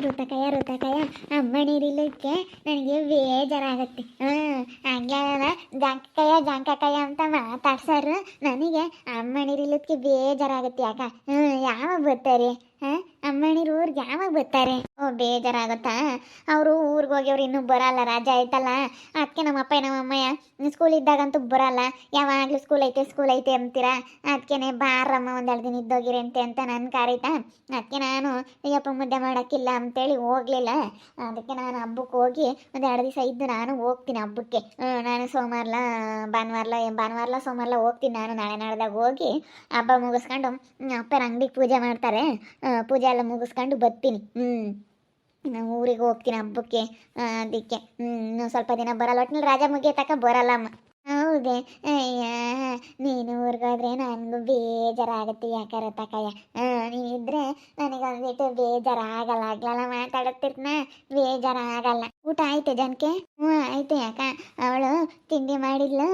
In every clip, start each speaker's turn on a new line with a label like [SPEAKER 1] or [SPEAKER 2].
[SPEAKER 1] ಋತಕಯ್ಯ ಅಮ್ಮನಿರಿಲಿಕ್ಕೆ ನನಗೆ ಬೇಜಾರಾಗತ್ತೆ. ಹಂಗಲ್ಲ ಜಾಂಕಕಯ್ಯ ಅಂತ ಮಾತಾಡ್ಸಾರು ನನಗೆ ಅಮ್ಮನಿರಿಲಿಕ್ಕೆ ಬೇಜಾರಾಗತ್ತೆ. ಯಾಕ ಯಾವಾಗ ಬರ್ತಾರೆ? ಅಮ್ಮನಿರು ಊರಿಗೆ ಯಾವಾಗ ಬರ್ತಾರೆ? ಬೇಜಾರಾಗುತ್ತಾ? ಅವರು ಊರಿಗೆ ಹೋಗಿ ಅವ್ರು ಇನ್ನೂ ಬರಲ್ಲ, ರಜೆ ಆಯ್ತಲ್ಲ. ಅದಕ್ಕೆ ನಮ್ಮಪ್ಪ ನಮ್ಮಮ್ಮಯ್ಯ ಸ್ಕೂಲ್ ಇದ್ದಾಗಂತೂ ಬರಲ್ಲ, ಯಾವಾಗಲೂ ಸ್ಕೂಲ್ ಐತೆ ಅಂತೀರಾ. ಅದಕ್ಕೆ ಬಾರಮ್ಮ ಒಂದೆರಡು ದಿನ ಇದ್ದೋಗಿರಂತೆ ಅಂತ ನನ್ನ ಕಾರೈತಾ. ಅದಕ್ಕೆ ನಾನು ಅಯ್ಯಪ್ಪ ಮುದ್ದೆ ಮಾಡೋಕ್ಕಿಲ್ಲ ಅಂತೇಳಿ ಹೋಗಲಿಲ್ಲ. ಅದಕ್ಕೆ ನಾನು ಹಬ್ಬಕ್ಕೆ ಹೋಗಿ ಒಂದು 2 ದಿವಸ ಇದ್ದು ನಾನು ಹೋಗ್ತೀನಿ ಹಬ್ಬಕ್ಕೆ. ನಾನು ಭಾನುವಾರಲ ಸೋಮವಾರಲ ಹೋಗ್ತೀನಿ. ನಾನು ನಾಳೆ ನಾಡ್ದಾಗ ಹೋಗಿ ಹಬ್ಬ ಮುಗಿಸ್ಕೊಂಡು ಅಪ್ಪರ ಅಂಗಡಿಗೆ ಪೂಜೆ ಮಾಡ್ತಾರೆ, ಪೂಜೆ ಎಲ್ಲ ಮುಗಿಸ್ಕೊಂಡು ಬರ್ತೀನಿ. ನಾನು ಊರಿಗೆ ಹೋಗ್ತೀನಿ ಹಬ್ಬಕ್ಕೆ. ಅದಕ್ಕೆ ಇನ್ನೂ ಸ್ವಲ್ಪ ದಿನ ಬರಲ್ಲ, ಒಟ್ಟಿನಲ್ಲಿ ರಾಜ ಮುಗಿಯ ತಕ್ಕ ಬರಲ್ಲಮ್ಮ. ಹೌದೇ? ಅಯ್ಯ, ನೀನು ಊರಿಗೋದ್ರೆ ನನಗೂ ಬೇಜಾರಾಗುತ್ತೆ. ಯಾಕಾರ ತಕಯ್ಯ ನೀನಿದ್ರೆ ನನಗೆ ಒಂದಿಟ್ಟು ಬೇಜಾರಾಗಲ್ಲ. ಆಗ್ಲಲ್ಲ ಮಾತಾಡುತ್ತಿರ್ತೀನ, ಬೇಜಾರಾಗಲ್ಲ. ಊಟ ಆಯ್ತು ಜನಕ್ಕೆ? ಆಯ್ತು. ಯಾಕ ಅವಳು ತಿಂಡಿ ಮಾಡಿದ್ಲು,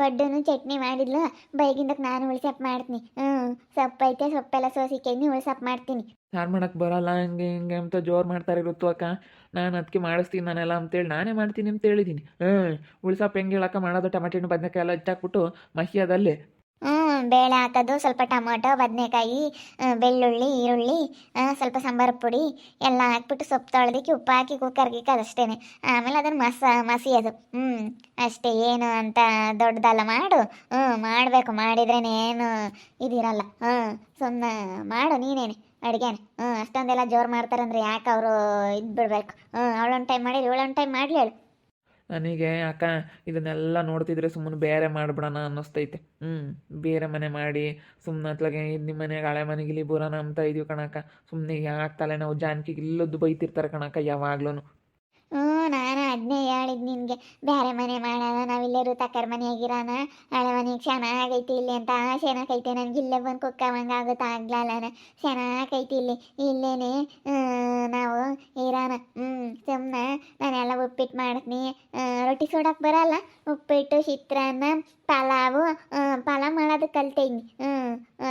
[SPEAKER 1] ಪಡ್ಡನು ಚಟ್ನಿ ಮಾಡಿದ್ಲು. ಬೈಗಿಂದಕ್ಕೆ ನಾನು ಉಳ್ಸಪ್ ಮಾಡ್ತೀನಿ. ಸೊಪ್ಪೈತೆ, ಸೊಪ್ಪೆಲ್ಲ ಸೋಸಿಕೈನಿ ಉಳ್ಸಪ್ ಮಾಡ್ತೀನಿ.
[SPEAKER 2] ಸಾರು ಮಾಡಕ್ಕೆ ಬರಲ್ಲ, ಹಂಗೆ ಹಿಂಗೆ ಅಂತ ಜೋರು ಮಾಡ್ತಾರೆ ಋತು ಅಕ್ಕ. ನಾನು ಅದಕ್ಕೆ ಮಾಡಿಸ್ತೀನಿ ನಾನೆಲ್ಲ ಅಂತೇಳಿ ನಾನೇ ಮಾಡ್ತೀನಿ ಅಂತ ಹೇಳಿದ್ದೀನಿ. ಉಳ್ಸಪ್ಪ ಹೆಂಗೆ ಹೇಳಕ್ಕ ಮಾಡೋದು? ಟಮಾಟೆ ಹಣ್ಣು ಬದನೆಕಾಯಿ ಎಲ್ಲ ಹೆಚ್ಚಾಕ್ಬಿಟ್ಟು ಮಹಿಯದಲ್ಲಿ
[SPEAKER 1] ಬೇಳೆ ಹಾಕೋದು, ಸ್ವಲ್ಪ ಟೊಮೊಟೊ, ಬದನೆಕಾಯಿ, ಬೆಳ್ಳುಳ್ಳಿ, ಈರುಳ್ಳಿ, ಸ್ವಲ್ಪ ಸಾಂಬಾರು ಪುಡಿ ಎಲ್ಲ ಹಾಕ್ಬಿಟ್ಟು ಸೊಪ್ಪು ತೊಳೆದಕ್ಕೆ ಉಪ್ಪು ಹಾಕಿ ಕುಕ್ಕರ್ಗೆ ಅಷ್ಟೇ. ಆಮೇಲೆ ಅದನ್ನು ಮಸಿಯೋದು. ಅಷ್ಟೇ, ಏನು ಅಂತ ದೊಡ್ಡದಲ್ಲ ಮಾಡು. ಮಾಡಬೇಕು, ಮಾಡಿದ್ರೇನೆ ಏನು ಇದಿರಲ್ಲ. ಸುಮ್ಮನೆ ಮಾಡು ನೀನೇನೆ ಅಡುಗೆನ. ಅಷ್ಟೊಂದೆಲ್ಲ ಜೋರು ಮಾಡ್ತಾರಂದ್ರೆ ಯಾಕೆ ಅವರು ಇದು ಬಿಡ್ಬೇಕು? ಅವಳೊಂದು ಟೈಮ್ ಮಾಡಿ ಇವಳೊಂದು ಟೈಮ್ ಮಾಡಲಿ ಹೇಳು.
[SPEAKER 2] ನನಗೆ ಅಕ್ಕ ಇದನ್ನೆಲ್ಲ ನೋಡ್ತಿದ್ರೆ ಸುಮ್ಮನೆ ಬೇರೆ ಮಾಡಿಬಿಡೋಣ ಅನ್ನಿಸ್ತೈತೆ. ಬೇರೆ ಮನೆ ಮಾಡಿ ಸುಮ್ಮನೆ ಅತ್ಲಾಗೆ ನಿಮ್ಮ ಮನೆಗೆ ಹಳೆ ಮನೆಗೆ ಇಲ್ಲಿ ಬರೋಣ ಅಂತ ಇದೀವಿ ಕಣಕ್ಕ. ಸುಮ್ಮನೆ ಯಾಕೆ ತಲೆ ನಾವು ಜಾನಕಿಗೆ ಇಲ್ಲದ್ದು ಬೈತಿರ್ತಾರೆ ಕಣಕ್ಕ ಯಾವಾಗ್ಲೂ.
[SPEAKER 1] ನಾನು ಅದನ್ನೇ ಹೇಳಿದ್ ನಿನಗೆ, ಬೇರೆ ಮನೆ ಮಾಡೋಣ, ನಾವಿಲ್ಲೇ ಋತಕರ ಮನೆಯಾಗಿರೋಣ, ಹಳೆ ಮನೆಗೆ ಚೆನ್ನಾಗೈತಿ ಇಲ್ಲಿ ಅಂತ ಚೆನ್ನಾಗೈತೆ. ನನಗೆ ಇಲ್ಲೇ ಬಂದು ಕುಕ್ಕವಂಗೆ ಆಗುತ್ತೆ. ಆಗ್ಲಲ್ಲ, ಚೆನ್ನಾಗೈತಿ ಇಲ್ಲಿ, ಇಲ್ಲೇನೆ ನಾವು ಇರೋಣ. ಸುಮ್ಮನೆ ನಾನೆಲ್ಲ ಉಪ್ಪಿಟ್ಟು ಮಾಡ್ತೀನಿ. ರೊಟ್ಟಿ ಸುಡಕ್ಕೆ ಬರಲ್ಲ, ಉಪ್ಪಿಟ್ಟು, ಚಿತ್ರಾನ್ನ, ಪಲಾವು ಮಾಡೋದು ಕಲ್ತೈನಿ.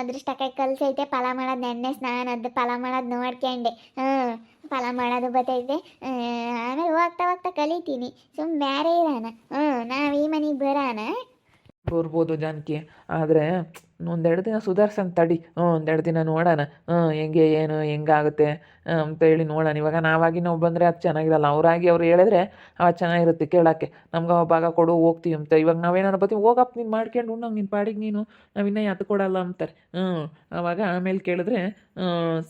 [SPEAKER 1] ಅದೃಷ್ಟಕಾಯಿ ಕಲ್ಸೈತೆ ಪಲಾವ್ ಮಾಡೋದು. ನೆನ್ನೆ ಸ್ನಾನದ್ದು ಪಲಾವ್ ಮಾಡೋದು ನೋಡ್ಕೊಂಡೆ. ಪಲಾವ್ ಮಾಡೋದು ಬರ್ತೈತೆ. ಆಮೇಲೆ ಹೋಗ್ತಾ ಕಲಿತೀನಿ. ಸುಮ್ಮನೆ ಬೇರೆ ಇರೋಣ. ನಾವು ಈ ಮನೆಗೆ ಬರೋಣ.
[SPEAKER 2] ಬರ್ಬೋದು ಜಾನಕಿ, ಆದರೆ 1-2 ದಿನ ಸುಧಾರ್ಸಂಗೆ ತಡಿ. 1-2 ದಿನ ನೋಡೋಣ ಹೆಂಗೆ ಏನು ಹೆಂಗಾಗುತ್ತೆ ಅಂತೇಳಿ ನೋಡೋಣ. ಇವಾಗ ನಾವಾಗಿ ನಾವು ಬಂದರೆ ಅದು ಚೆನ್ನಾಗಿರಲ್ಲ. ಅವರಾಗಿ ಅವ್ರು ಹೇಳಿದ್ರೆ ಅದು ಚೆನ್ನಾಗಿರುತ್ತೆ ಕೇಳೋಕ್ಕೆ. ನಮ್ಗೆ ಭಾಗ ಕೊಡು ಹೋಗ್ತೀವಿ ಅಂತ. ಇವಾಗ ನಾವೇನಾರು ಬರ್ತೀವಿ, ಹೋಗಪ್ಪ ನೀನು ಮಾಡ್ಕೊಂಡು ನಂಗೆ ನಿನ್ನ ಪಾಡಿಗೆ ನೀನು, ನಾವಿನ್ನೂ ಯಾತು ಕೊಡಲ್ಲ ಅಂತಾರೆ. ಆವಾಗ ಆಮೇಲೆ ಕೇಳಿದ್ರೆ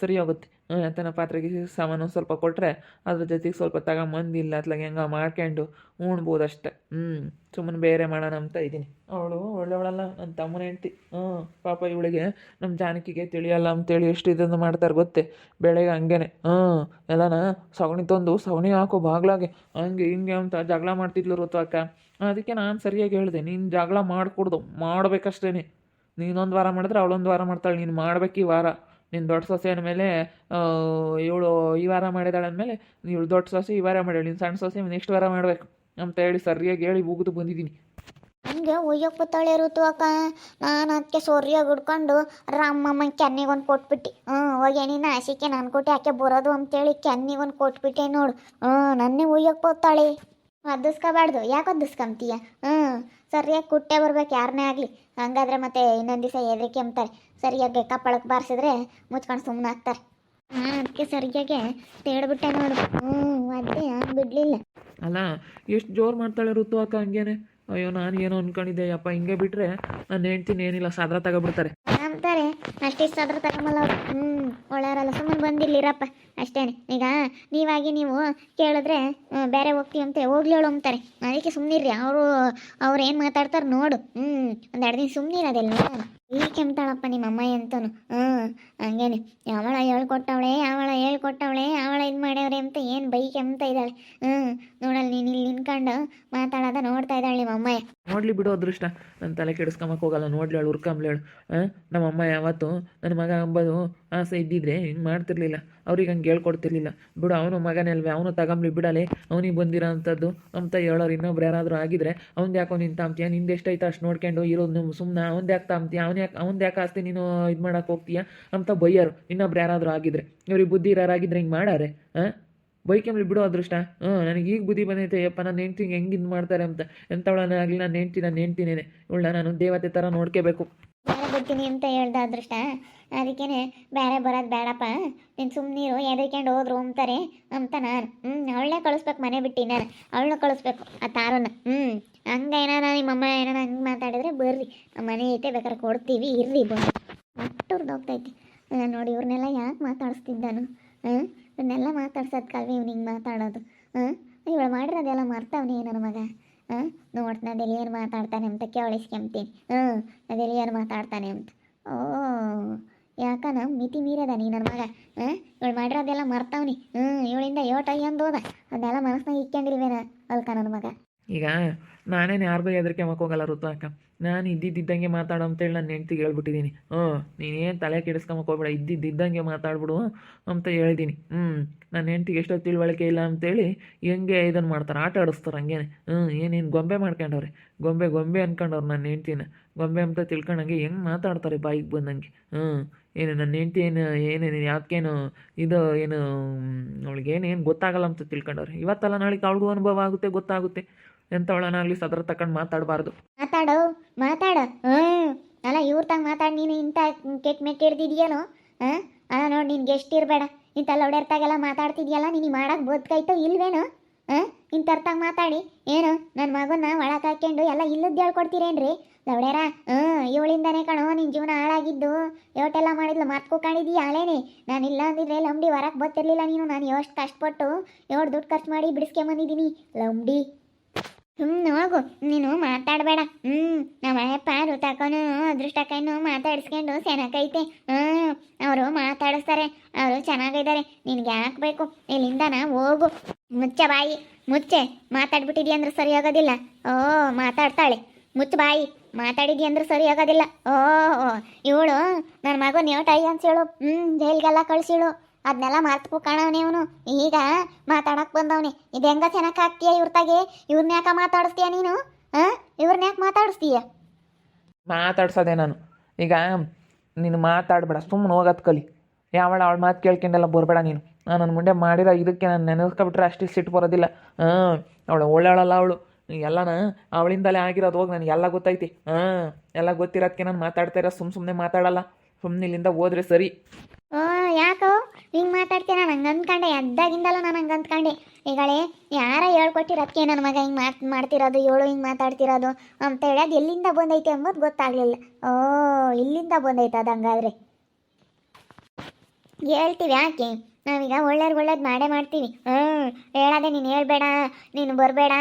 [SPEAKER 2] ಸರಿ ಹೋಗುತ್ತೆ. ಎಂತನ ಪಾತ್ರೆಗೆ ಸಾಮಾನು ಸ್ವಲ್ಪ ಕೊಟ್ಟರೆ ಅದ್ರ ಜೊತೆಗೆ ಸ್ವಲ್ಪ ತಗೊಂಬಂದಿಲ್ಲ ಅತ್ಲಾಗೆ ಹೆಂಗೆ ಮಾಡ್ಕೊಂಡು ಉಣ್ಬೋದು ಅಷ್ಟೆ. ಸುಮ್ಮನೆ ಬೇರೆ ಮಾಡೋಣ ಅಂತ ಇದ್ದೀನಿ. ಅವಳು ಒಳ್ಳೆಯವಳಲ್ಲ, ನನ್ನ ತಮ್ಮನ ಹೆಂಡ್ತಿ. ಪಾಪ ಇವಳಿಗೆ ನಮ್ಮ ಜಾನಕಿಗೆ ತಿಳಿಯಲ್ಲ ಅಂತೇಳಿ ಎಷ್ಟು ಇದನ್ನು ಮಾಡ್ತಾರೆ ಗೊತ್ತೇ. ಬೆಳಗ್ಗೆ ಹಂಗೇನೆ ಎಲ್ಲನ ಸಗಣಿ ತಂದು ಸಗಣಿ ಹಾಕೋ ಬಾಗ್ಲಾಗೆ ಹಂಗೆ ಹಿಂಗೆ ಅಂತ ಜಗಳ ಮಾಡ್ತಿದ್ಲು ಋತು ಅಕ್ಕ. ಅದಕ್ಕೆ ನಾನು ಸರಿಯಾಗಿ ಹೇಳಿದೆ, ನೀನು ಜಗಳ ಮಾಡಿಕೊಡ್ದು ಮಾಡ್ಬೇಕಷ್ಟೇ. ನೀನೊಂದು ವಾರ ಮಾಡಿದ್ರೆ ಅವಳೊಂದು ವಾರ ಮಾಡ್ತಾಳೆ. ನೀನು ಮಾಡ್ಬೇಕು ಈ ವಾರ. ನಿನ್ನ ದೊಡ್ಡ ಸೊಸೆ ಅಂದಮೇಲೆ ಇವಳು ಈ ವಾರ ಮಾಡಿದಾಳೆ ಅಂದಮೇಲೆ ಇವಳು ದೊಡ್ಡ ಸೊಸೆ ಈ ವಾರ ಮಾಡ್ಯಾಳೆ, ನೀನು ಸಣ್ಣ ಸೊಸೆ ನೆಕ್ಸ್ಟ್ ವಾರ ಮಾಡಬೇಕು ಅಂತ ಹೇಳಿ ಸರಿಯಾಗಿ ಹೇಳಿ ಉಗಿದು ಬಂದಿದ್ದೀನಿ.
[SPEAKER 1] ಹಂಗೆ ಒಯ್ಯಕ್ಕೆ ಬತ್ತಾಳೆ ಋತು ಅಕ್ಕ. ನಾನು ಅದಕ್ಕೆ ಸೊರಿಯಾಗಿ ಹಿಡ್ಕೊಂಡು ರಾಮಮ್ಮನ ಕೆನ್ನಿಗೊಂದು ಕೊಟ್ಬಿಟ್ಟು ಹೋಗಿ ನಿನ್ನ ಆಸೆಗೆ ನಾನು ಕೊಟ್ಟು ಯಾಕೆ ಬರೋದು ಅಂತೇಳಿ ಕೆನ್ನಿಗೊಂದು ಕೊಟ್ಬಿಟ್ಟೆ ನೋಡು. ನನ್ನೇ ಒಯ್ಯಕ್ಕೆ ಬತ್ತಾಳೆ. ಅದಿಸ್ಕೋಬಾರ್ದು. ಯಾಕೆ ಅದಿಸ್ಕೊಂತೀಯ? ಸರಿಯಾಗಿ ಕುಟ್ಟೆ ಬರ್ಬೇಕು ಯಾರನ್ನೇ ಆಗಲಿ. ಹಂಗಾದ್ರೆ ಮತ್ತೆ ಇನ್ನೊಂದು ದಿವಸ ಹೆದರಿಕೆ ಅಂತಾರೆ. ಸರಿಯಾಗಿ ಕಪ್ಪಳಕ್ಕೆ ಬಾರಿಸಿದ್ರೆ ಮುಚ್ಕೊಂಡು ಸುಮ್ಮನೆ ಆಗ್ತಾರೆ. ಅದಕ್ಕೆ ಸರಿಯಾಗೆ ತೇಡ್ಬಿಟ್ಟೆ ನೋಡು. ಅದೇ ಬಿಡಲಿಲ್ಲ.
[SPEAKER 2] ಅಲ್ಲ ಎಷ್ಟು ಜೋರು ಮಾಡ್ತಾಳೆ ಋತು ಅಕ್ಕ ಹಂಗೇನೆ. ಅಯ್ಯೋ ನಾನು ಏನೋ ಅಂದ್ಕೊಂಡಿದ್ದೆ ಅಪ್ಪ. ಹಿಂಗೆ ಬಿಟ್ಟರೆ ನಾನು ಹೇಳ್ತೀನಿ ಏನಿಲ್ಲ ಸಾದ್ರ ತಗೊಬಿಡ್ತಾರೆ
[SPEAKER 1] ಅಂತಾರೆ. ಅಷ್ಟೇ ಸಾದ್ರ ತಗೊಂಬಲ್ಲ ಅವ್ರು. ಒಳ್ಳೆಯವರಲ್ಲ, ಸುಮ್ಮನೆ ಬಂದಿರ್ಲಿರಪ್ಪ ಅಷ್ಟೇನೆ. ಈಗ ನೀವು ಕೇಳಿದ್ರೆ ಬೇರೆ ಹೋಗ್ತೀವಿ ಅಂತ ಹೋಗ್ಲಿ ಹೇಳು ಅಂತಾರೆ. ಅದಕ್ಕೆ ಸುಮ್ಮನಿರ್ರಿ. ಅವ್ರು ಏನು ಮಾತಾಡ್ತಾರೆ ನೋಡು. 1-2 ದಿನ ಸುಮ್ಮನಿರೋದಿಲ್ಲ. ಈ ಕೆಮ್ತಾಳಪ್ಪ ನಿಮ್ಮ ಅಮ್ಮ ಅಂತನು. ಹಂಗೇನೆ ಅವಳ ಹೇಳ್ಕೊಟ್ಟವಳೆ ಅವಳ ಇದು ಮಾಡ್ಯವ್ರೆ ಅಂತ ಏನು ಬೈ ಕೆಮ್ತಾ ಇದ್ದಾಳೆ. ನೋಡಲ್ಲ ನೀನು ಇಲ್ಲಿ ನಿನ್ಕೊಂಡು ಮಾತಾಡೋದ ನೋಡ್ತಾ ಇದ್ದಾಳೆ ನಿಮ್ಮ ಅಮ್ಮ.
[SPEAKER 2] ನೋಡ್ಲಿ ಬಿಡು ಅದೃಷ್ಟ. ನನ್ನ ತಲೆ ಕೆಡಿಸ್ಕೊಂಬಕ್ಕೆ ಹೋಗಲ್ಲ. ನೋಡ್ಲಿ ಹೇಳು, ಉರ್ಕೊಂಬ್ಲೇಳು. ನಮ್ಮಮ್ಮ ಯಾವತ್ತು ನನ್ನ ಮಗ ಅಂಬೋದು ಆಸೆ ಇದ್ದಿದ್ರೆ ಹಿಂಗೆ ಮಾಡ್ತಿರ್ಲಿಲ್ಲ, ಅವ್ರಿಗೆ ಹಂಗೆ ಹೇಳ್ಕೊಡ್ತಿರ್ಲಿಲ್ಲ. ಬಿಡು, ಅವನು ಮಗನೇ ಅಲ್ವೇ, ಅವನು ತಗೊಂಬ್ಲಿ ಬಿಡಲೆ, ಅವನಿಗೆ ಬಂದಿರೋ ಅಂಥದ್ದು ಅಂತ ಹೇಳೋರು ಇನ್ನೊಬ್ರು ಯಾರಾದರೂ ಆಗಿದ್ರೆ, ಅವ್ನು ಯಾಕೋ ನಿನ್ನ ತಾಂಬ್ತೀಯ, ನಿಂದು ಎಷ್ಟೈತೆ ಅಷ್ಟು ನೋಡ್ಕೊಂಡು ಇರೋದು ಸುಮ್ಮನೆ, ಅವ್ನು ಯಾಕೆ ತಾಂಬ್ತೀಯ, ಅವ್ನು ಯಾಕೆ ಆಸ್ತಿ ನೀನು ಇದು ಮಾಡೋಕೆ ಹೋಗ್ತೀಯ ಅಂತ ಬೈಯೋರು ಇನ್ನೊಬ್ರು ಯಾರಾದರೂ ಆಗಿದ್ರೆ. ಇವ್ರಿಗೆ ಬುದ್ಧಿ ಇರೋರಾಗಿದ್ರೆ ಹಿಂಗೆ ಮಾಡಾರೆ? ಹಾಂ, ಬೈಕೆಂಬ್ಲಿ ಬಿಡು ಅದೃಷ್ಟ. ನನಗೆ ಈಗ ಬುದ್ಧಿ ಬಂದೈತೆ ಯಪ್ಪ, ನನ್ನ ಹೆಂಡ್ತಿಗೆ ಹೆಂಗೆ ಇದು ಮಾಡ್ತಾರೆ ಅಂತ. ಎಂಥವಳನೇ ಆಗಲಿ ನನ್ನ ಹೆಂಡ್ತಿನೇನೆ ಇವಳ ನಾನು ದೇವತೆ ಥರ ನೋಡ್ಕೋಬೇಕು.
[SPEAKER 1] ಬೇರೆ ಬರ್ತೀನಿ ಅಂತ ಹೇಳ್ದ ಅದೃಷ್ಟ, ಅದಕ್ಕೇನೆ ಬೇರೆ ಬರೋದು ಬೇಡಪ್ಪ, ನೀನು ಸುಮ್ಮನೀರು ಎದರ್ಕೊಂಡು ಹೋದ್ರು ಅಂತಾರೆ ಅಂತ ನಾನು. ಅವಳನ್ನೇ ಕಳಿಸ್ಬೇಕು, ಮನೆ ಬಿಟ್ಟು ನಾನು ಅವಳನ್ನ ಕಳಿಸ್ಬೇಕು ಆ ತಾರನ್ನ. ಹಂಗೆ ಏನಾರ ನಿಮ್ಮಮ್ಮ ಏನಾರ ಹಂಗೆ ಮಾತಾಡಿದ್ರೆ ಬರ್ರಿ, ನಮ್ಮ ಮನೆ ಐತೆ ಬೇಕಾದ್ರೆ ಕೊಡ್ತೀವಿ, ಇರ್ರಿ ಬಂದು. ಅಷ್ಟುರ್ದು ಹೋಗ್ತೈತಿ ನೋಡಿ. ಇವ್ರನ್ನೆಲ್ಲ ಯಾಕೆ ಮಾತಾಡಿಸ್ತಿದ್ದಾನು? ಇವನ್ನೆಲ್ಲ ಮಾತಾಡ್ಸೋದು ಕಲ್ವಿ ಇವ್ನು ಹಿಂಗೆ ಮಾತಾಡೋದು. ಇವಳು ಮಾಡಿರೋದೆಲ್ಲ ಮರ್ತವನೇ ನನ್ನ ಮಗ. ನೋಡ್ತೀನಿ ಅದೆಲ್ಲಿ ಏನು ಮಾತಾಡ್ತಾನೆ ಅಂತ ಕೇಳಿಸ್ಕೊಂತೀನಿ. ಅದೆಲ್ಲಿ ಏನು ಮಾತಾಡ್ತಾನೆ ಅಂತ. ಓ, ಯಾಕನ ಮಿತಿ ಮೀರದ ನೀ ನನ್ನ ಮಗ. ಇವಳು ಮಾಡಿರೋದೆಲ್ಲ ಮರ್ತವನಿ. ಇವಳಿಂದ ಯೋಟ ಎಂದೋದ ಅದೆಲ್ಲ ಮನಸ್ಸಿನಾಗ ಇಕ್ಕೊಂಡಿಲ್ವೇನ ಅಲ್ಕ ನನ್ನ ಮಗ.
[SPEAKER 2] ಈಗ ನಾನೇನು ಯಾರಿಗೂ ಹೆದರಿಕೆ ಹೋಗಲ್ಲ ಋತು ಅಕ್ಕ. ನಾನು ಇದ್ದಿದ್ದಂಗೆ ಮಾತಾಡೋ ಅಂತೇಳಿ ನನ್ನ ಹೆಂಡ್ತಿಗೆ ಹೇಳ್ಬಿಟ್ಟಿದ್ದೀನಿ. ನೀನೇನು ತಲೆ ಕೆಡಿಸ್ಕೊಂಬಕ್ಕೆ ಹೋಗ್ಬೇಡ, ಇದ್ದಿದ್ದಂಗೆ ಮಾತಾಡ್ಬಿಡು ಅಂತ ಹೇಳಿದ್ದೀನಿ. ನನ್ನ ಹೆಂಡ್ತಿಗೆ ಎಷ್ಟೋ ತಿಳುವಳಿಕೆ ಇಲ್ಲ ಅಂತೇಳಿ ಹೆಂಗೆ ಇದನ್ನು ಮಾಡ್ತಾರೆ, ಆಟ ಆಡಿಸ್ತಾರೆ ಹಂಗೇನೆ. ಏನೇನು ಗೊಂಬೆ ಮಾಡ್ಕೊಂಡವ್ರೆ, ಗೊಂಬೆ ಅಂದ್ಕೊಂಡವ್ರು ನನ್ನ ಹೆಂಡ್ತಿನ. ಗೊಂಬೆ ಅಂತ ತಿಳ್ಕೊಂಡಂಗೆ ಹೆಂಗೆ ಮಾತಾಡ್ತಾರೆ ಬಾಯಿಗೆ ಬಂದಂಗೆ. ಏನು ನನ್ನ ಹೆಂಡ್ತಿ ಏನೇನು ಯಾಕೇನು ಇದು ಏನು ಅವಳಿಗೇನೇನು ಗೊತ್ತಾಗಲ್ಲ ಅಂತ ತಿಳ್ಕೊಂಡವ್ರೆ. ಇವತ್ತಲ್ಲ ನಾಳೆಗೆ ಅವಳಿಗೂ ಅನುಭವ ಆಗುತ್ತೆ, ಗೊತ್ತಾಗುತ್ತೆ. ಎಂಥವಳನಾಗಲಿ ಸದರ ತಗೊಂಡು ಮಾತಾಡಬಾರ್ದು.
[SPEAKER 1] ಮಾತಾಡ ಅಲ್ಲ ಇವ್ರ ತಂಗ ಮಾತಾಡಿ ನೀನು ಇಂಥ ಕೆಟ್ಟ ಮೆಟ್ಟ ಹಿಡ್ದಿದ್ಯೇನೋ. ಅಲ್ಲ ನೋಡಿ, ನಿನ್ಗೆ ಎಷ್ಟಿರಬೇಡ ಇಂಥಲ್ಲ ಒಡೆರ್ತಾಗೆಲ್ಲ ಮಾತಾಡ್ತಿದ್ಯಲ್ಲ, ನಿನಗೆ ಮಾಡಕ್ಕೆ ಬದುಕಾಯ್ತೋ ಇಲ್ವೇನೋ? ಇಂಥರ್ತಾಗ ಮಾತಾಡಿ ಏನು ನನ್ನ ಮಗನ್ನ ಒಳಗೆ ಹಾಕ್ಕೊಂಡು ಎಲ್ಲ ಇಲ್ಲದ್ದು ಹೇಳ್ಕೊಡ್ತೀರೇನ್ರಿ ಲವಡ್ಯಾರ? ಇವಳಿಂದಾನೇ ಕಣೋ ನಿನ್ನ ಜೀವನ ಹಾಳಾಗಿದ್ದು. ಯೋಟೆಲ್ಲ ಮಾಡಿದ್ಲು ಮರ್ತ್ಕೊಂಡಿದ್ದೀಯ ಅಳೇನೆ. ನಾನು ಇಲ್ಲ ಅಂದಿದ್ರೆ ಲಂಬಡಿ ಹೊರಕ್ಕೆ ಬರ್ತಿರ್ಲಿಲ್ಲ ನೀನು. ನಾನು ಎಷ್ಟು ಕಷ್ಟಪಟ್ಟು ದುಡ್ಡು ಖರ್ಚು ಮಾಡಿ ಬಿಡಿಸ್ಕೊಂಬಂದಿದ್ದೀನಿ ಲಂಬಡಿ. ಹೋಗು, ನೀನು ಮಾತಾಡಬೇಡ. ನಮ್ಮ ಅಯ್ಯಪ್ಪ ಋತಕ್ಕನು ಅದೃಷ್ಟಕ್ಕನು ಮಾತಾಡಿಸ್ಕೊಂಡು ಚೆನ್ನಾಗೈತೆ. ಅವರು ಮಾತಾಡಿಸ್ತಾರೆ, ಅವರು ಚೆನ್ನಾಗಿದ್ದಾರೆ. ನಿನ್ಗೆ ಯಾಕೆ ಬೇಕು? ಇಲ್ಲಿಂದನ ಹೋಗು. ಮುಚ್ಚ ಬಾಯಿ, ಮುಚ್ಚೆ. ಮಾತಾಡ್ಬಿಟ್ಟಿದ್ಯ ಅಂದ್ರೆ ಸರಿ ಆಗೋದಿಲ್ಲ. ಮಾತಾಡ್ತಾಳೆ. ಮುಚ್ಚ ಬಾಯಿ, ಮಾತಾಡಿದ್ಯ ಅಂದ್ರೆ ಸರಿ ಆಗೋದಿಲ್ಲ. ಇವಳು ನನ್ನ ಮಗನ ಯೋಟಾಯಿ ಅನ್ಸೇಳು. ಜೈಲ್ಗೆಲ್ಲ ಕಳಿಸಿಳು. ಅದನ್ನೆಲ್ಲ ಮರ್ತು ಕಾಣವನೇ ಅವನು. ಈಗ ಮಾತಾಡಕ್ಕೆ ಬಂದವನೇ. ಇದು ಹೆಂಗ ಚೆನ್ನಾಗಿ ಆಗ್ತೀಯ ಇವ್ರತಾಗೆ? ಇವ್ರನ್ನ ಯಾಕೆ ಮಾತಾಡಿಸ್ತೀಯ ನೀನು? ಇವ್ರನ್ನ ಯಾಕೆ ಮಾತಾಡಿಸ್ತೀಯ?
[SPEAKER 2] ಮಾತಾಡ್ಸೋದೆ ನಾನು. ಈಗ ನೀನು ಮಾತಾಡಬೇಡ, ಸುಮ್ಮನೆ ಹೋಗೋದು ಕಲಿ. ಅವಳ ಮಾತು ಕೇಳ್ಕೊಂಡೆಲ್ಲ ಬರಬೇಡ ನೀನು. ನನ್ನ ಮುಂದೆ ಮಾಡಿರೋ ಇದಕ್ಕೆ ನಾನು ನೆನೆಸ್ಕೊಬಿಟ್ರೆ ಅಷ್ಟು ಸಿಟ್ಟು ಬರೋದಿಲ್ಲ. ಅವಳು ಒಳ್ಳೆಯವಳಲ್ಲ ಅವಳು. ಎಲ್ಲನ ಅವಳಿಂದಲೇ ಆಗಿರೋದು. ಹೋಗಿ ನನಗೆ ಎಲ್ಲ ಗೊತ್ತೈತಿ. ಎಲ್ಲ ಗೊತ್ತಿರೋದಕ್ಕೆ ನಾನು ಮಾತಾಡ್ತಾ ಇರೋ. ಸುಮ್ಮನೆ ಮಾತಾಡಲ್ಲ. ಸುಮ್ಮನೆ ಇಲ್ಲಿಂದ ಹೋದ್ರೆ ಸರಿ.
[SPEAKER 1] ಯಾಕೋ ಹಿಂಗೆ ಮಾತಾಡ್ತೀಯ? ನಾನು ಹಂಗೆ ಅಂದ್ಕೊಂಡೆ, ಎದ್ದಾಗಿಂದಲೂ ನಾನು ಹಂಗೆ ಅಂದ್ಕೊಂಡೆ. ಈಗಳೇ ಯಾರ ಹೇಳ್ಕೊಟ್ಟಿರೋದಕ್ಕೆ ನನ್ನ ಮಗ ಹಿಂಗೆ ಮಾಡ್ತಿರೋದು, ಇವಳು ಹಿಂಗೆ ಮಾತಾಡ್ತಿರೋದು ಅಂತ ಹೇಳಿ ಅದು ಎಲ್ಲಿಂದ ಬಂದೈತೆ ಅಂಬೋದು ಗೊತ್ತಾಗಲಿಲ್ಲ. ಇಲ್ಲಿಂದ ಬಂದೈತೆ ಅದು. ಹಂಗಾದ್ರೆ ಹೇಳ್ತೀವಿ ಯಾಕೆ? ನಾವೀಗ ಒಳ್ಳೇದು ಮಾಡೇ ಮಾಡ್ತೀವಿ. ಹೇಳೋದೆ ನೀನು ಹೇಳ್ಬೇಡ, ನೀನು ಬರಬೇಡ,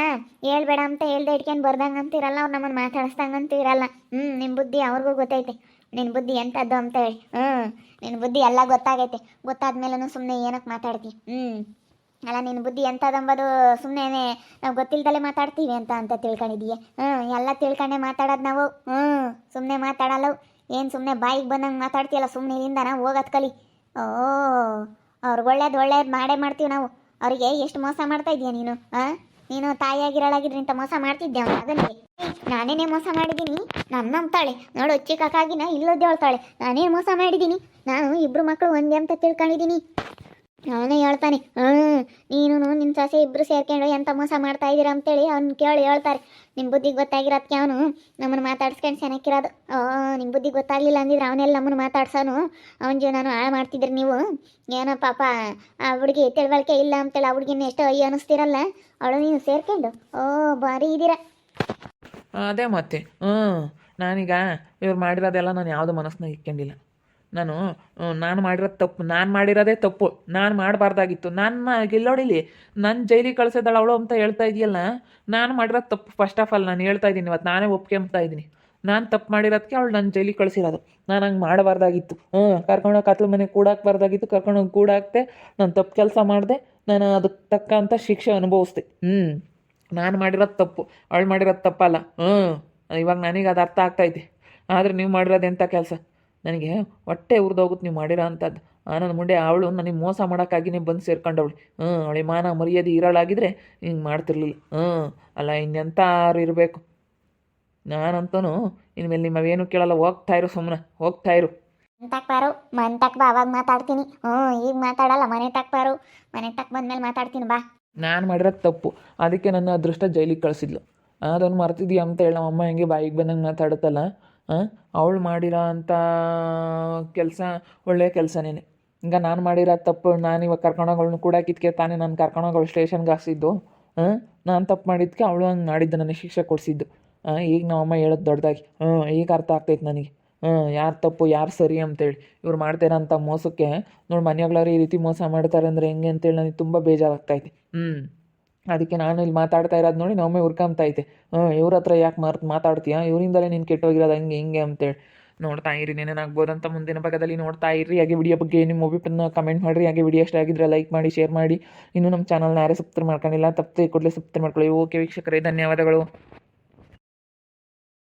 [SPEAKER 1] ಹೇಳ್ಬೇಡ ಅಂತ ಹೇಳ್ದೆ ಇಟ್ಕೊಂಡು ಬರ್ದಂಗೆ ಅಂತ ಇರಲ್ಲ. ಅವ್ರು ನಮ್ಮನ್ನು ಮಾತಾಡಿಸ್ದಂಗೆ ಅಂತೂ ಇರಲ್ಲ. ನಿಮ್ಮ ಬುದ್ಧಿ ಅವ್ರಿಗೂ ಗೊತ್ತೈತೆ, ನಿನ್ನ ಬುದ್ಧಿ ಎಂಥದ್ದು ಅಂತ ಹೇಳಿ. ನಿನ್ನ ಬುದ್ಧಿ ಎಲ್ಲ ಗೊತ್ತಾಗೈತೆ. ಗೊತ್ತಾದ್ಮೇಲೂ ಸುಮ್ಮನೆ ಏನಕ್ಕೆ ಮಾತಾಡ್ತೀವಿ? ಅಲ್ಲ, ನಿನ್ನ ಬುದ್ಧಿ ಎಂಥದಂಬೋದು ಸುಮ್ಮನೆ ನಾವು ಗೊತ್ತಿಲ್ದಲೇ ಮಾತಾಡ್ತೀವಿ ಅಂತ ತಿಳ್ಕೊಂಡಿದ್ದೀಯ. ಎಲ್ಲ ತಿಳ್ಕೊಂಡೆ ಮಾತಾಡೋದು ನಾವು. ಸುಮ್ಮನೆ ಮಾತಾಡಲ್ಲ. ಏನು ಸುಮ್ಮನೆ ಬಾಯಿಗೆ ಬಂದಂಗೆ ಮಾತಾಡ್ತೀಯಲ್ಲ, ಸುಮ್ಮನೆ ಇಲ್ಲಿಂದ ನಾವು ಹೋಗೋದು ಕಲಿ. ಅವ್ರಿಗೆ ಒಳ್ಳೇದು ಮಾಡೇ ಮಾಡ್ತೀವಿ ನಾವು. ಅವರಿಗೆ ಎಷ್ಟು ಮೋಸ ಮಾಡ್ತಾ ಇದೀಯ ನೀನು? ನೀನು ತಾಯಿಯಾಗಿರಳಾಗಿದ್ರೆ ಇಂಥ ಮೋಸ ಮಾಡ್ತಿದ್ದೆ ಅವನು ಅದನ್ನೇ. ನಾನೇನೇ ಮೋಸ ಮಾಡಿದ್ದೀನಿ? ನನ್ನ ಅಂತಾಳೆ ನೋಡು, ಚಿಕ್ಕಾಗಿನ ಇಲ್ಲೋದೇ ಹೇಳ್ತಾಳೆ ನಾನೇ ಮೋಸ ಮಾಡಿದ್ದೀನಿ. ನಾನು ಇಬ್ಬರು ಮಕ್ಕಳು ಒಂದೇ ಅಂತ ತಿಳ್ಕೊಂಡಿದ್ದೀನಿ. ಅವನೇ ಹೇಳ್ತಾನೆ, ನೀನು ನಿನ್ನ ಸೊಸೆ ಇಬ್ಬರು ಸೇರ್ಕೊಂಡು ಎಂಥ ಮೋಸ ಮಾಡ್ತಾ ಇದ್ದೀರಾ ಅಂತೇಳಿ ಅವ್ನು ಕೇಳಿ ಹೇಳ್ತಾರೆ. ನಿಮ್ಮ ಬುದ್ಧಿ ಗೊತ್ತಾಗಿರೋದಕ್ಕೆ ಅವನು ನಮ್ಮನ್ನು ಮಾತಾಡ್ಸ್ಕೊಂಡು ಚೆನ್ನಾಗಿರೋದು. ನಿಮ್ಮ ಬುದ್ಧಿ ಗೊತ್ತಾಗಲಿಲ್ಲ ಅಂದಿದ್ರೆ ಅವನೆಲ್ಲ ನಮ್ಮನ್ನು ಮಾತಾಡ್ಸೋನು. ಅವನ ಜೀವನ ಹಾಳು ಮಾಡ್ತಿದ್ರಿ ನೀವು. ಏನೋ ಪಾಪ ಆ ಹುಡುಗಿ ತಿಳುವಳಿಕೆ ಇಲ್ಲ ಅಂತೇಳಿ ಆ ಹುಡುಗಿನ ಎಷ್ಟೋ ಅಯ್ಯ ಅನ್ನಿಸ್ತಿರಲ್ಲ, ಅವಳು ನೀನು ಸೇರ್ಕೊಂಡು ಭಾರಿ ಇದ್ದೀರಾ.
[SPEAKER 2] ಅದೇ ಮತ್ತೆ. ನಾನೀಗ ಇವ್ರು ಮಾಡಿರೋದೆಲ್ಲ ನಾನು ಯಾವುದು ಮನಸ್ಸನ್ನ ಇಟ್ಕೊಂಡಿಲ್ಲ. ನಾನು ಮಾಡಿರೋದೇ ತಪ್ಪು. ನಾನು ಮಾಡಬಾರ್ದಾಗಿತ್ತು. ನಾನು ಗೆಲ್ಲೋಡಿಲಿ ನನ್ನ ಜೈಲಿಗೆ ಕಳಿಸಿದಾಳು ಅವಳು ಅಂತ ಹೇಳ್ತಾ ಇದೆಯಲ್ಲ, ನಾನು ಮಾಡಿರೋದು ತಪ್ಪು. ಫಸ್ಟ್ ಆಫ್ ಆಲ್ ನಾನು ಹೇಳ್ತಾ ಇದ್ದೀನಿ, ಇವತ್ತು ನಾನೇ ಒಪ್ಕೊಂಬ್ತಾ ಇದ್ದೀನಿ. ನಾನು ತಪ್ಪು ಮಾಡಿರೋದಕ್ಕೆ ಅವಳು ನನ್ನ ಜೈಲಿಗೆ ಕಳಿಸಿರೋದು. ನಾನು ಹಂಗೆ ಮಾಡಬಾರ್ದಾಗಿತ್ತು. ಕರ್ಕೊಂಡೋಗಿ ಕತ್ಲ ಮನೆಗೆ ಕೂಡಾಕ್ಬಾರ್ದಾಗಿತ್ತು. ಕರ್ಕೊಂಡೋಗಿ ಕೂಡಾಕ್ತೆ. ನಾನು ತಪ್ಪು ಕೆಲಸ ಮಾಡಿದೆ. ನಾನು ಅದಕ್ಕೆ ತಕ್ಕಂಥ ಶಿಕ್ಷೆ ಅನುಭವಿಸ್ದೆ. ನಾನು ಮಾಡಿರೋದು ತಪ್ಪು, ಅವಳು ಮಾಡಿರೋದು ತಪ್ಪಲ್ಲ. ಇವಾಗ ನನಗೆ ಅದು ಅರ್ಥ ಆಗ್ತೈತೆ. ಆದರೆ ನೀವು ಮಾಡಿರೋದು ಎಂಥ ಕೆಲಸ? ನನಗೆ ಹೊಟ್ಟೆ ಉರಿದೋಗುತ್ತೆ ನೀವು ಮಾಡಿರೋ ಅಂಥದ್ದು ನನ್ನ ಮುಂದೆ ಅವಳು ನನಗೆ ಮೋಸ ಮಾಡೋಕ್ಕಾಗಿನೇ ಬಂದು ಸೇರ್ಕೊಂಡವಳು ಅವಳಿಗೆ ಮಾನ ಮರ್ಯಾದೆ ಇರೋಳಾಗಿದ್ರೆ ಹಿಂಗೆ ಮಾಡ್ತಿರ್ಲಿಲ್ಲ ಅಲ್ಲ ಇನ್ನೆಂಥವ್ರು ಇರಬೇಕು. ನಾನಂತೂ ಇನ್ಮೇಲೆ ನಿಮ್ಮವೇನು ಕೇಳಲ್ಲ, ಹೋಗ್ತಾ ಇರು, ಸುಮ್ಮನೆ ಹೋಗ್ತಾ ಇರು.
[SPEAKER 1] ತಕ್ ಬಾರು ಮನೆ ತಕ್ ಬಾ, ಅವಾಗ ಮಾತಾಡ್ತೀನಿ. ಈಗ ಮಾತಾಡಲ್ಲ, ಮನೆ ತಕ್ ಬಾರು, ಮನೆ ತಕ್ ಬಂದ್ಮೇಲೆ ಮಾತಾಡ್ತೀನಿ ಬಾ.
[SPEAKER 2] ನಾನು ಮಾಡಿರೋದು ತಪ್ಪು, ಅದಕ್ಕೆ ನನ್ನ ಅದೃಷ್ಟ ಜೈಲಿಗೆ ಕಳಿಸಿದ್ಲು. ಅದನ್ನು ಮರ್ತಿದ್ದೀಯ ಅಂತ ಹೇಳಿ ನಮ್ಮಮ್ಮ ಹೆಂಗೆ ಬಾಯಿಗೆ ಬಂದಂಗೆ ಮಾತಾಡುತ್ತಲ್ಲ. ಅವಳು ಮಾಡಿರೋ ಅಂಥ ಕೆಲಸ ಒಳ್ಳೆಯ ಕೆಲಸನೇ. ಈಗ ನಾನು ಮಾಡಿರೋ ತಪ್ಪು, ನಾನು ಇವಾಗ ಕರ್ಕೊಂಡೋಗಳ್ನು ಕೂಡ ಕಿತ್ಕೆ ತಾನೇ ನಾನು ಕರ್ಕೊಂಡೋಗವಳು ಸ್ಟೇಷನ್ಗೆ ಹಾಕ್ಸಿದ್ದು. ನಾನು ತಪ್ಪು ಮಾಡಿದ್ದಕ್ಕೆ ಅವಳು ಹಂಗೆ ಮಾಡಿದ್ದು, ನನಗೆ ಶಿಕ್ಷೆ ಕೊಡಿಸಿದ್ದು. ಈಗ ನಮ್ಮಮ್ಮ ಹೇಳೋದು ದೊಡ್ಡದಾಗಿ ಈಗ ಅರ್ಥ ಆಗ್ತೈತೆ ನನಗೆ ಯಾರು ತಪ್ಪು ಯಾರು ಸರಿ ಅಂತೇಳಿ. ಇವ್ರು ಮಾಡ್ತಾರಂಥ ಮೋಸಕ್ಕೆ ನೋಡಿ, ಮನೆಗಳವ್ರು ಈ ರೀತಿ ಮೋಸ ಮಾಡ್ತಾರೆ ಅಂದರೆ ಹೆಂಗೆ ಅಂತೇಳಿ ನನಗೆ ತುಂಬ ಬೇಜಾರಾಗ್ತೈತೆ. ಅದಕ್ಕೆ ನಾನು ಇಲ್ಲಿ ಮಾತಾಡ್ತಾ ಇರೋದು ನೋಡಿ ನಮ್ಮೇ ಹುರ್ಕೊಂಬತೈತೆ. ಇವ್ರ ಹತ್ರ ಯಾಕೆ ಮಾತಾಡ್ತೀಯಾ, ಇವರಿಂದಲೇ ನೀನು ಕೆಟ್ಟೋಗಿರೋದು ಹಂಗೆ ಹಿಂಗೆ ಅಂತೇಳಿ. ನೋಡ್ತಾ ಇರಿ, ಏನೇನಾಗ್ಬೋದಂತ ಮುಂದಿನ ಭಾಗದಲ್ಲಿ ನೋಡ್ತಾ ಇರಿ. ಹಾಗೆ ವಿಡಿಯೋ ಬಗ್ಗೆ ನಿಮ್ಮ ಒಪಿನಿಯನ್ನ ಕಮೆಂಟ್ ಮಾಡಿರಿ. ಹಾಗೆ ವಿಡಿಯೋ ಇಷ್ಟ ಆಗಿದ್ರೆ ಲೈಕ್ ಮಾಡಿ, ಶೇರ್ ಮಾಡಿ. ಇನ್ನೂ ನಮ್ಮ ಚಾನಲ್ನ ಯಾರೇ ಸಬ್ಸ್ಕ್ರೈಬ್ ಮಾಡ್ಕೊಂಡಿಲ್ಲ, ತಪ್ಪದೆ ಕೂಡಲೇ ಸಬ್ಸ್ಕ್ರೈಬ್ ಮಾಡ್ಕೊಳ್ಳಿ. ಓಕೆ ವೀಕ್ಷಕರೇ, ಧನ್ಯವಾದಗಳು.